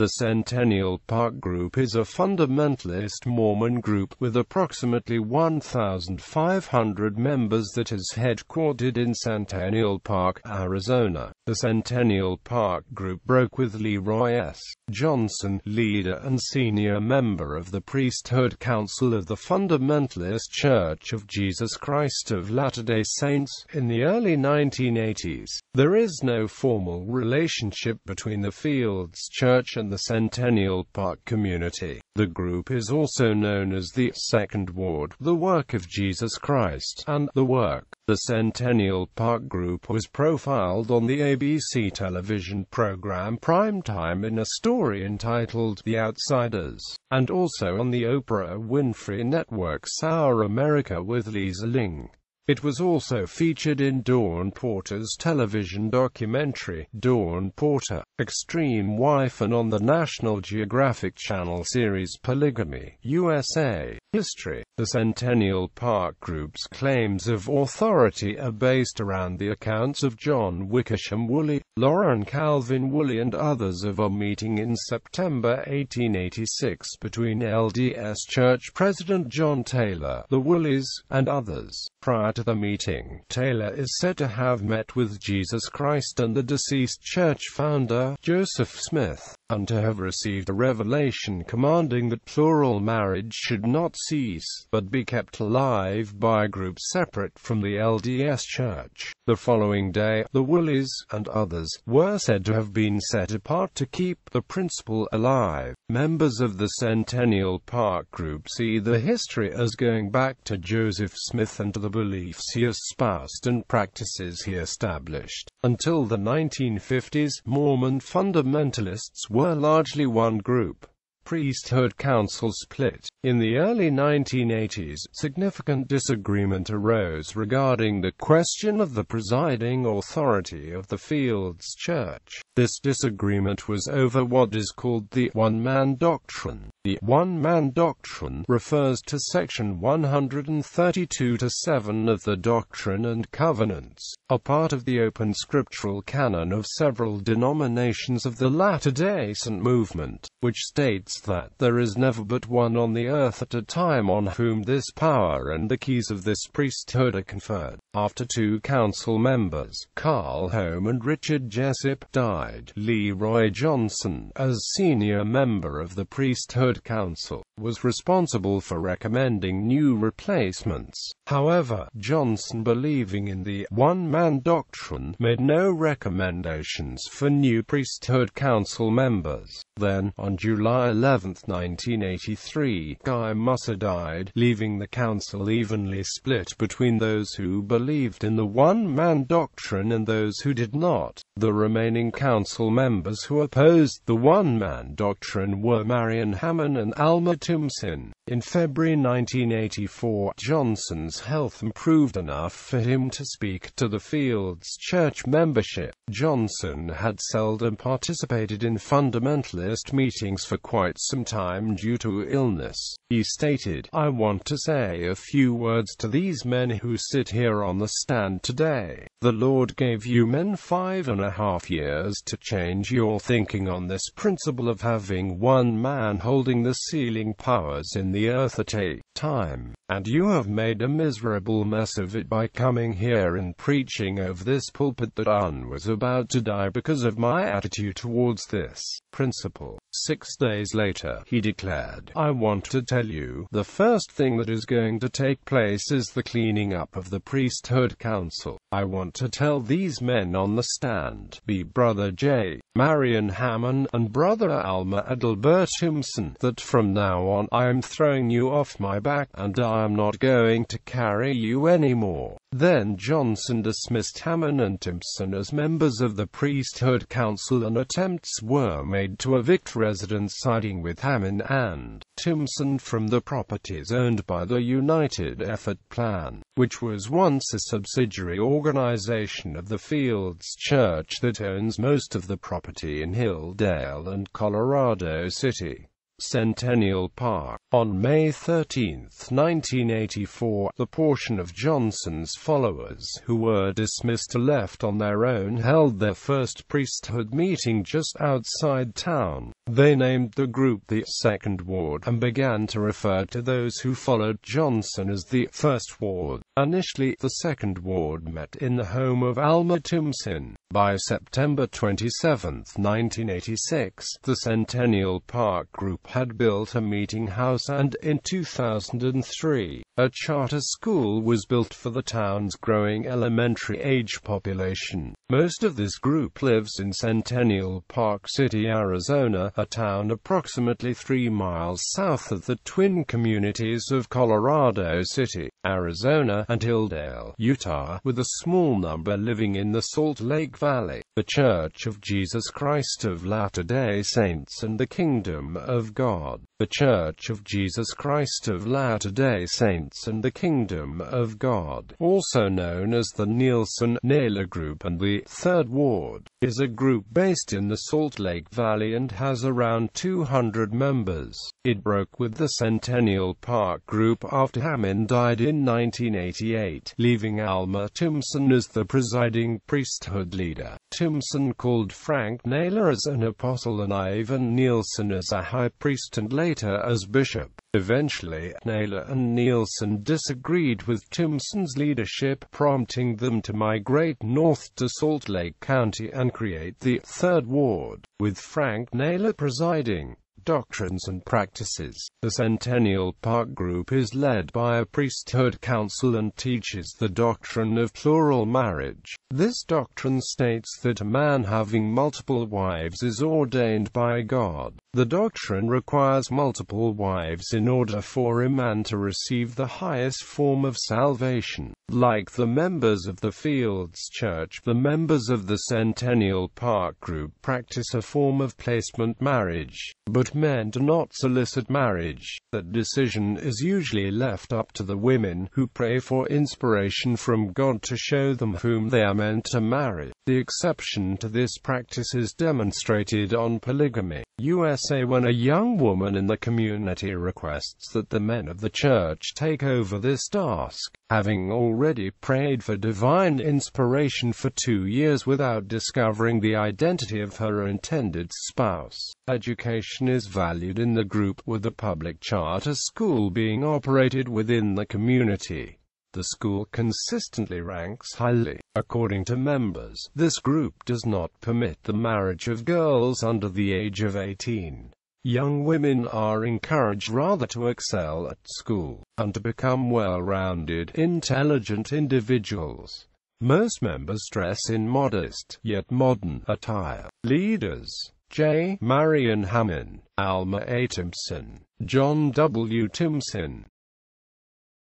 The Centennial Park Group is a fundamentalist Mormon group with approximately 1,500 members that is headquartered in Centennial Park, Arizona. The Centennial Park Group broke with Leroy S.Johnson, leader and senior member of the Priesthood Council of the Fundamentalist Church of Jesus Christ of Latter-day Saints, in the early 1980s. There is no formal relationship between the Fields Church and the Centennial Park community. The group is also known as the Second Ward, the Work of Jesus Christ, and the Work. The Centennial Park Group was profiled on the ABC television program Primetime in a story entitled The Outsiders, and also on the Oprah Winfrey Network's Our America with Lisa Ling. It was also featured in Dawn Porter's television documentary, Dawn Porter, Extreme Wife, and on the National Geographic Channel series Polygamy, USA, History. The Centennial Park Group's claims of authority are based around the accounts of John Wickersham Woolley, Lauren Calvin Woolley and others of a meeting in September 1886 between LDS Church President John Taylor, the Woolleys, and others. Prior to the meeting, Taylor is said to have met with Jesus Christ and the deceased church founder, Joseph Smith, and to have received a revelation commanding that plural marriage should not cease, but be kept alive by groups separate from the LDS Church. The following day, the Woolleys, and others, were said to have been set apart to keep the principle alive. Members of the Centennial Park Group see the history as going back to Joseph Smith and to the beliefs he espoused and practices he established. Until the 1950s, Mormon fundamentalists were largely one group. Priesthood Council split. In the early 1980s, significant disagreement arose regarding the question of the presiding authority of the Fields Church. This disagreement was over what is called the One-Man Doctrine. The One-Man Doctrine refers to Section 132-7 of the Doctrine and Covenants, a part of the open scriptural canon of several denominations of the Latter-day Saint movement, which states that there is never but one on the earth at a time on whom this power and the keys of this priesthood are conferred. After two council members, Carl Home and Richard Jessup, died, Leroy Johnson, as senior member of the Priesthood Council, was responsible for recommending new replacements. However, Johnson, believing in the One-Man Doctrine, made no recommendations for new Priesthood Council members. Then, on July 11, 1983, Guy Musser died, leaving the council evenly split between those who believed in the One-Man Doctrine and those who did not. The remaining council members who opposed the One-Man Doctrine were Marion Hammond and Alma Timson. In February 1984, Johnson's health improved enough for him to speak to the Fields Church membership. Johnson had seldom participated in fundamentalist meetings for quite some time due to illness. He stated, "I want to say a few words to these men who sit here on the stand today. The Lord gave you men 5.5 years to change your thinking on this principle of having one man holding the sealing powers in the earth at a time, and you have made a miserable mess of it by coming here and preaching over this pulpit that I was about to die because of my attitude towards this principle." 6 days later, he declared, "I want to tell you, the first thing that is going to take place is the cleaning up of the Priesthood Council. I want to tell these men on the stand, be Brother J. Marion Hammond, and Brother Alma Adelbert Timson, that from now on, I am throwing you off my back, and I am not going to carry you anymore." Then Johnson dismissed Hammond and Timson as members of the Priesthood Council, and attempts were made to evict residents siding with Hammond and Timson from the properties owned by the United Effort Plan, which was once a subsidiary organization of the Fields Church that owns most of the property in Hilldale and Colorado City. Centennial Park. On May 13, 1984, the portion of Johnson's followers who were dismissed or left on their own held their first priesthood meeting just outside town. They named the group the Second Ward, and began to refer to those who followed Johnson as the First Ward. Initially, the Second Ward met in the home of Alma Thompson. By September 27, 1986, the Centennial Park group had built a meeting house, and in 2003, a charter school was built for the town's growing elementary-age population. Most of this group lives in Centennial Park City, Arizona, a town approximately 3 miles south of the twin communities of Colorado City, Arizona, and Hildale, Utah, with a small number living in the Salt Lake Valley. The Church of Jesus Christ of Latter-day Saints and the Kingdom of God. The Church of Jesus Christ of Latter-day Saints and the Kingdom of God, also known as the Nielsen-Naylor Group, and the Third Ward, is a group based in the Salt Lake Valley and has around 200 members. It broke with the Centennial Park group after Hammond died in 1988, leaving Alma Thompson as the presiding priesthood leader. Thompson called Frank Naylor as an apostle and Ivan Nielsen as a high priest and later as bishop. Eventually, Naylor and Nielsen disagreed with Thompson's leadership, prompting them to migrate north to Salt Lake County and create the Third Ward, with Frank Naylor presiding. Doctrines and Practices. The Centennial Park group is led by a priesthood council and teaches the doctrine of plural marriage. This doctrine states that a man having multiple wives is ordained by God. The doctrine requires multiple wives in order for a man to receive the highest form of salvation. Like the members of the FLDS Church, the members of the Centennial Park group practice a form of placement marriage, but men do not solicit marriage. That decision is usually left up to the women, who pray for inspiration from God to show them whom they are meant to marry. The exception to this practice is demonstrated on polygamy. USA, when a young woman in the community requests that the men of the church take over this task, having already prayed for divine inspiration for 2 years without discovering the identity of her intended spouse. Education is valued in the group, with a public charter school being operated within the community. The school consistently ranks highly. According to members, this group does not permit the marriage of girls under the age of 18. Young women are encouraged rather to excel at school, and to become well-rounded, intelligent individuals. Most members dress in modest, yet modern, attire. Leaders: J. Marion Hammond, Alma A. Thompson, John W. Thompson,